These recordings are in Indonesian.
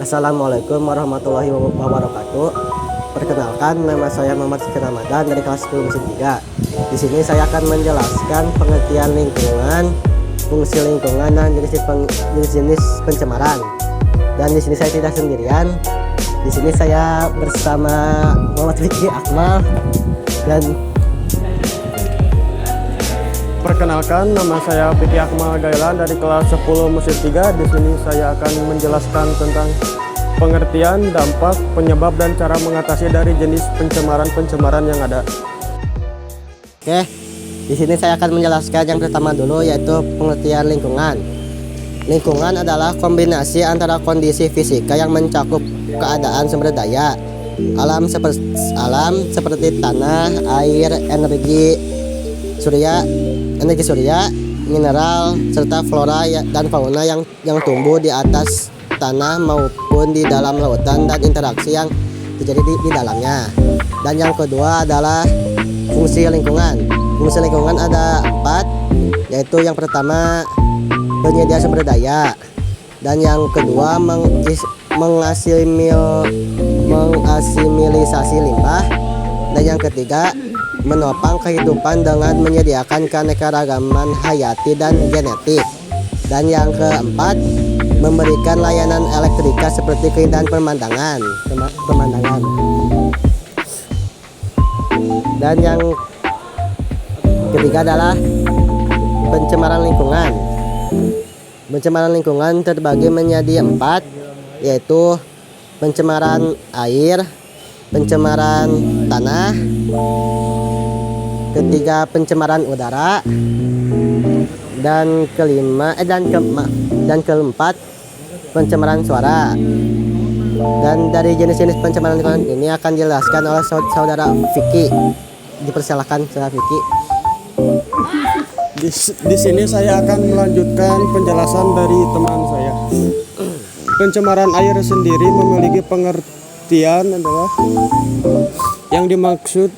Assalamualaikum warahmatullahi wabarakatuh. Perkenalkan, nama saya Muhammad Fikri Ramadan dari kelas 10 musim 3. Di sini saya akan menjelaskan pengertian lingkungan, fungsi lingkungan, dan jenis-jenis pencemaran. Dan di sini saya tidak sendirian. Di sini saya bersama Muhammad Fikri Akmal dan Perkenalkan, nama saya Fikri Akmal Gailan dari kelas 10 musim 3. Di sini saya akan menjelaskan tentang pengertian, dampak, penyebab, dan cara mengatasi dari jenis pencemaran yang ada. Oke, di sini saya akan menjelaskan yang pertama dulu, yaitu pengertian lingkungan. Lingkungan adalah kombinasi antara kondisi fisika yang mencakup keadaan sumber daya alam seperti tanah, air, energi surya, mineral, serta flora dan fauna yang tumbuh di atas tanah maupun di dalam lautan, dan interaksi yang terjadi di dalamnya. Dan yang kedua adalah fungsi lingkungan. Fungsi lingkungan ada 4, yaitu yang pertama penyedia sumber daya, dan yang kedua mengasimilisasi limbah, dan yang ketiga menopang kehidupan dengan menyediakan keanekaragaman hayati dan genetik, dan yang keempat memberikan layanan elektrika seperti keindahan pemandangan. Dan yang ketiga adalah pencemaran lingkungan. Pencemaran lingkungan terbagi menjadi 4, yaitu pencemaran air, pencemaran tanah, ketiga pencemaran udara, dan keempat pencemaran suara. Dan dari jenis-jenis pencemaran lingkungan ini akan dijelaskan oleh saudara Vicky. Dipersilakan saudara Vicky. Di sini saya akan melanjutkan penjelasan dari teman saya. Pencemaran air sendiri memiliki pengertian adalah yang dimaksud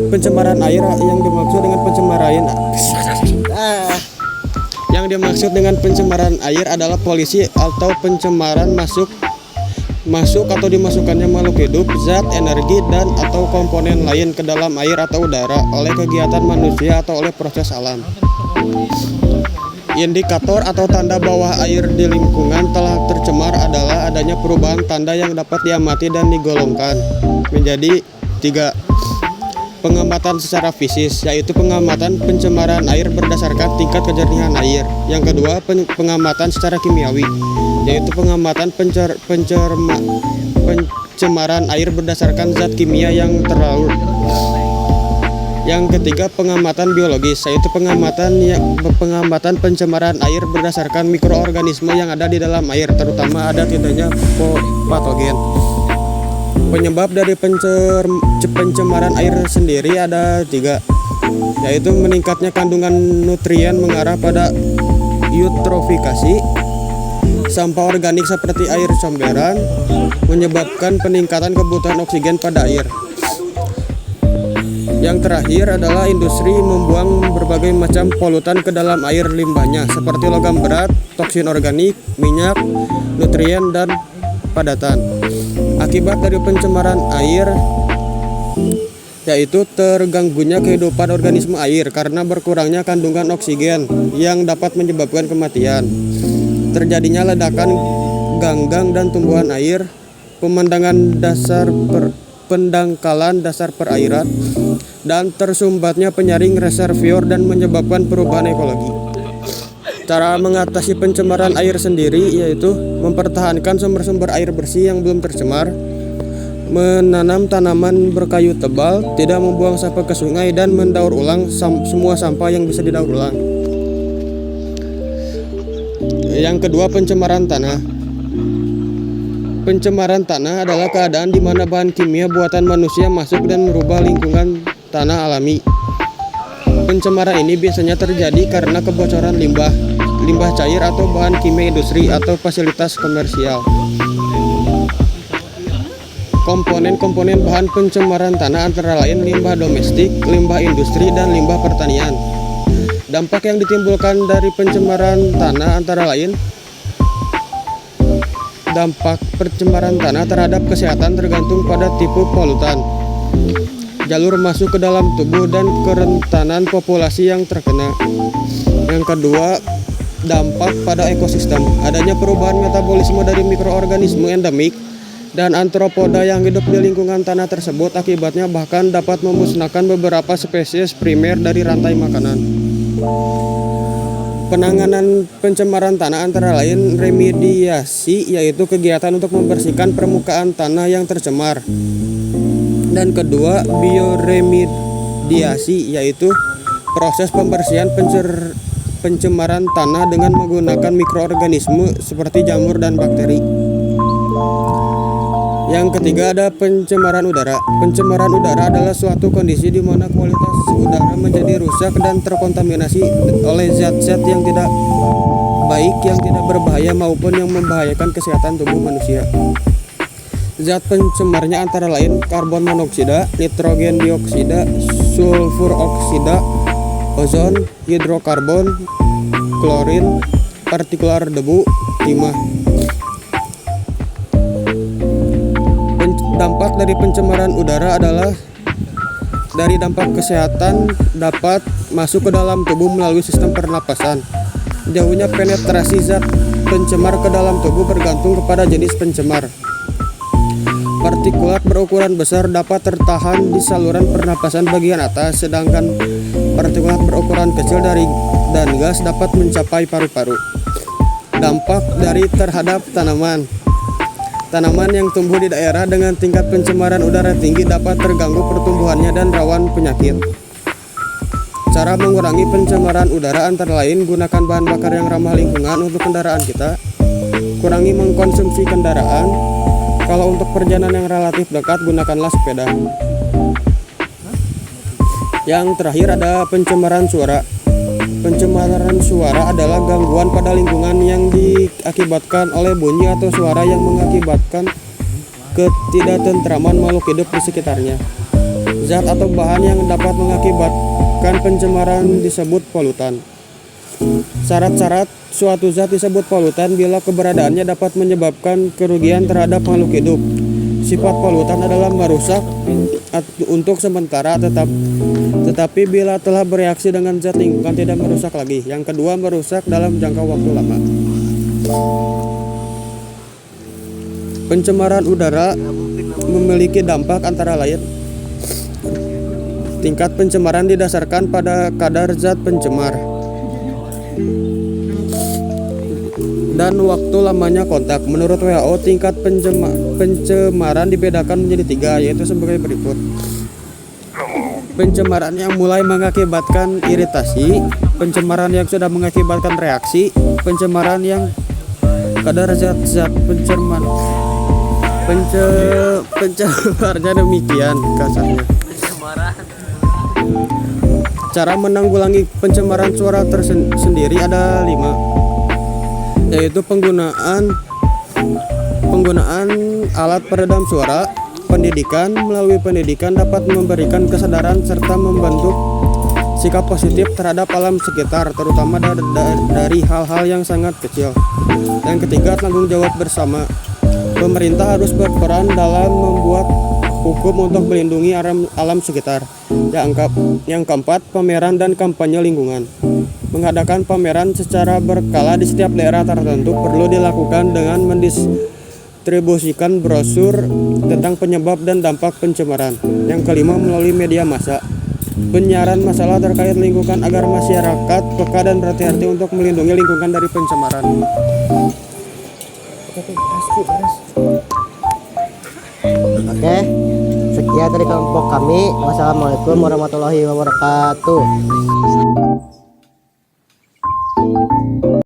pencemaran air dengan pencemaran air adalah polusi atau pencemaran masuk atau dimasukkannya makhluk hidup, zat, energi, dan atau komponen lain ke dalam air atau udara oleh kegiatan manusia atau oleh proses alam. Indikator atau tanda bahwa air di lingkungan telah tercemar adalah adanya perubahan tanda yang dapat diamati dan digolongkan menjadi 3. Pengamatan secara fisis, yaitu pengamatan pencemaran air berdasarkan tingkat kejernihan air. Yang kedua, pengamatan secara kimiawi, yaitu pengamatan pencemaran air berdasarkan zat kimia yang terlarut. Yang ketiga, pengamatan biologis, yaitu pengamatan pencemaran air berdasarkan mikroorganisme yang ada di dalam air, terutama ada tidaknya patogen. Penyebab dari pencemaran air sendiri ada 3, yaitu meningkatnya kandungan nutrien mengarah pada eutrofikasi, sampah organik seperti air comberan menyebabkan peningkatan kebutuhan oksigen pada air. Yang terakhir adalah industri membuang berbagai macam polutan ke dalam air limbahnya seperti logam berat, toksin organik, minyak, nutrien, dan padatan. Akibat dari pencemaran air yaitu terganggunya kehidupan organisme air karena berkurangnya kandungan oksigen yang dapat menyebabkan kematian, terjadinya ledakan ganggang dan tumbuhan air, pendangkalan dasar perairan, dan tersumbatnya penyaring reservoir dan menyebabkan perubahan ekologi. Cara mengatasi pencemaran air sendiri yaitu mempertahankan sumber-sumber air bersih yang belum tercemar, menanam tanaman berkayu tebal, tidak membuang sampah ke sungai, dan mendaur ulang semua sampah yang bisa didaur ulang. Yang kedua, pencemaran tanah. Pencemaran tanah adalah keadaan di mana bahan kimia buatan manusia masuk dan merubah lingkungan tanah alami. Pencemaran ini biasanya terjadi karena kebocoran limbah cair atau bahan kimia industri atau fasilitas komersial. Komponen-komponen bahan pencemaran tanah antara lain limbah domestik, limbah industri, dan limbah pertanian. Dampak yang ditimbulkan dari pencemaran tanah antara lain Dampak pencemaran tanah terhadap kesehatan tergantung pada tipe polutan, jalur masuk ke dalam tubuh, dan kerentanan populasi yang terkena. Yang kedua, dampak pada ekosistem. Adanya perubahan metabolisme dari mikroorganisme endemik dan antropoda yang hidup di lingkungan tanah tersebut, akibatnya bahkan dapat memusnahkan beberapa spesies primer dari rantai makanan. Penanganan pencemaran tanah antara lain remediasi, yaitu kegiatan untuk membersihkan permukaan tanah yang tercemar. Dan kedua, bioremediasi, yaitu proses pembersihan pencemaran tanah dengan menggunakan mikroorganisme seperti jamur dan bakteri. Yang ketiga ada pencemaran udara. Pencemaran udara adalah suatu kondisi di mana kualitas udara menjadi rusak dan terkontaminasi oleh zat-zat yang tidak baik, yang tidak berbahaya maupun yang membahayakan kesehatan tubuh manusia. Zat pencemarnya antara lain karbon monoksida, nitrogen dioksida, sulfur oksida, ozon, hidrokarbon, klorin, partikular debu, timah. Dampak dari pencemaran udara adalah dari dampak kesehatan dapat masuk ke dalam tubuh melalui sistem pernapasan. Jauhnya penetrasi zat pencemar ke dalam tubuh bergantung kepada jenis pencemar. Partikulat berukuran besar dapat tertahan di saluran pernapasan bagian atas, sedangkan partikulat berukuran kecil dan gas dapat mencapai paru-paru. Dampak dari terhadap tanaman. Tanaman yang tumbuh di daerah dengan tingkat pencemaran udara tinggi dapat terganggu pertumbuhannya dan rawan penyakit. Cara mengurangi pencemaran udara antara lain gunakan bahan bakar yang ramah lingkungan untuk kendaraan kita. Kurangi mengkonsumsi kendaraan. Kalau untuk perjalanan yang relatif dekat, gunakanlah sepeda. Yang terakhir ada pencemaran suara. Pencemaran suara adalah gangguan pada lingkungan yang diakibatkan oleh bunyi atau suara yang mengakibatkan ketidaktentraman makhluk hidup di sekitarnya. Zat atau bahan yang dapat mengakibatkan pencemaran disebut polutan. Syarat-syarat suatu zat disebut polutan bila keberadaannya dapat menyebabkan kerugian terhadap makhluk hidup. Sifat polutan adalah merusak untuk sementara, tetapi bila telah bereaksi dengan zat lingkungan tidak merusak lagi. Yang kedua, merusak dalam jangka waktu lama. Pencemaran udara memiliki dampak antara lain. Tingkat pencemaran didasarkan pada kadar zat pencemar dan waktu lamanya kontak. Menurut WHO, tingkat pencemaran dibedakan menjadi 3, yaitu sebagai berikut. Pencemaran yang mulai mengakibatkan iritasi, pencemaran yang sudah mengakibatkan reaksi, pencemaran yang kadar zat-zat pencemarnya demikian kasarnya. Cara menanggulangi pencemaran suara tersendiri ada 5, yaitu penggunaan alat peredam suara. Pendidikan. Melalui pendidikan dapat memberikan kesadaran serta membentuk sikap positif terhadap alam sekitar, terutama dari hal-hal yang sangat kecil. Yang ketiga, tanggung jawab bersama. Pemerintah harus berperan dalam membuat hukum untuk melindungi alam sekitar. Yang keempat, pameran dan kampanye lingkungan. Mengadakan pameran secara berkala di setiap daerah tertentu perlu dilakukan dengan mendistribusikan brosur tentang penyebab dan dampak pencemaran. Yang kelima, melalui media massa. Penyiaran masalah terkait lingkungan agar masyarakat peka dan berhati-hati untuk melindungi lingkungan dari pencemaran. Oke, sekian dari kelompok kami. Wassalamualaikum warahmatullahi wabarakatuh.